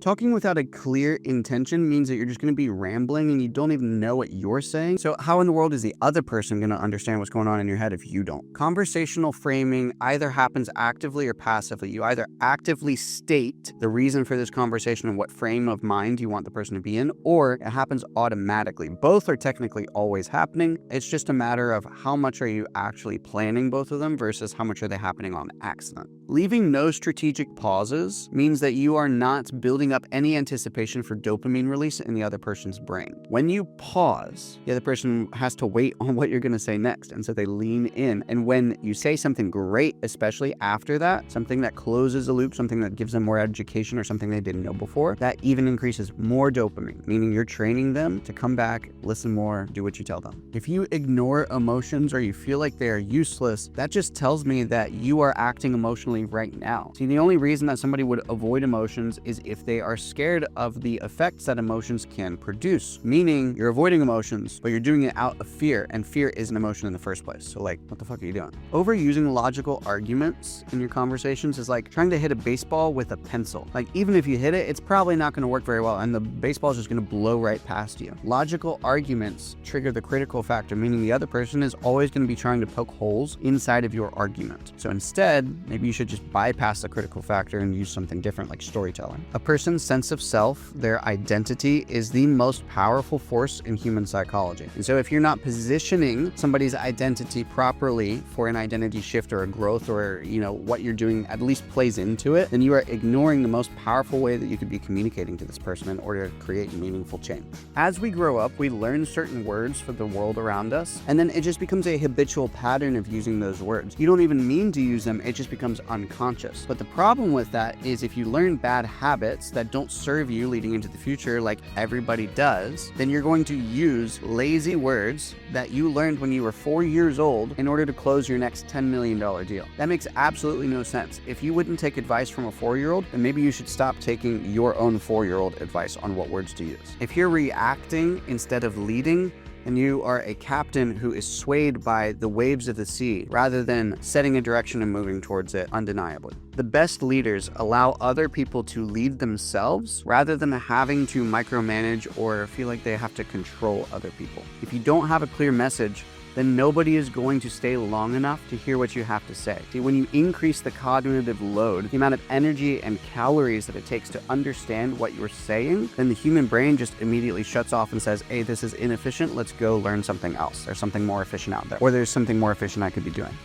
Talking without a clear intention means that you're just going to be rambling and you don't even know what you're saying. So how in the world is the other person going to understand what's going on in your head if you don't? Conversational framing either happens actively or passively. You either actively state the reason for this conversation and what frame of mind you want the person to be in, or it happens automatically. Both are technically always happening. It's just a matter of how much are you actually planning both of them versus how much are they happening on accident. Leaving no strategic pauses means that you are not building up any anticipation for dopamine release in the other person's brain. When you pause, the other person has to wait on what you're going to say next, and so they lean in. And when you say something great, especially after that, something that closes the loop, something that gives them more education or something they didn't know before, that even increases more dopamine, meaning you're training them to come back, listen more, do what you tell them. If you ignore emotions or you feel like they are useless, that just tells me that you are acting emotionally right now. See, the only reason that somebody would avoid emotions is if they are scared of the effects that emotions can produce, meaning you're avoiding emotions, but you're doing it out of fear, and fear is an emotion in the first place. So like, what the fuck are you doing? Overusing logical arguments in your conversations is like trying to hit a baseball with a pencil. Like, even if you hit it, it's probably not going to work very well, and the baseball is just going to blow right past you. Logical arguments trigger the critical factor, meaning the other person is always going to be trying to poke holes inside of your argument. So instead, maybe you should just bypass the critical factor and use something different like storytelling. A person's sense of self, their identity, is the most powerful force in human psychology. And so if you're not positioning somebody's identity properly for an identity shift or a growth, or what you're doing at least plays into it, then you are ignoring the most powerful way that you could be communicating to this person in order to create meaningful change. As we grow up, we learn certain words for the world around us, and then it just becomes a habitual pattern of using those words. You don't even mean to use them, it just becomes unconscious. But the problem with that is if you learn bad habits that don't serve you leading into the future like everybody does, then you're going to use lazy words that you learned when you were 4 years old in order to close your next $10 million deal. That makes absolutely no sense. If you wouldn't take advice from a 4-year-old, then maybe you should stop taking your own 4-year-old advice on what words to use. If you're reacting instead of leading, and you are a captain who is swayed by the waves of the sea rather than setting a direction and moving towards it undeniably. The best leaders allow other people to lead themselves rather than having to micromanage or feel like they have to control other people. If you don't have a clear message, then nobody is going to stay long enough to hear what you have to say. See, when you increase the cognitive load, the amount of energy and calories that it takes to understand what you're saying, then the human brain just immediately shuts off and says, hey, this is inefficient, let's go learn something else. There's something more efficient out there. Or there's something more efficient I could be doing.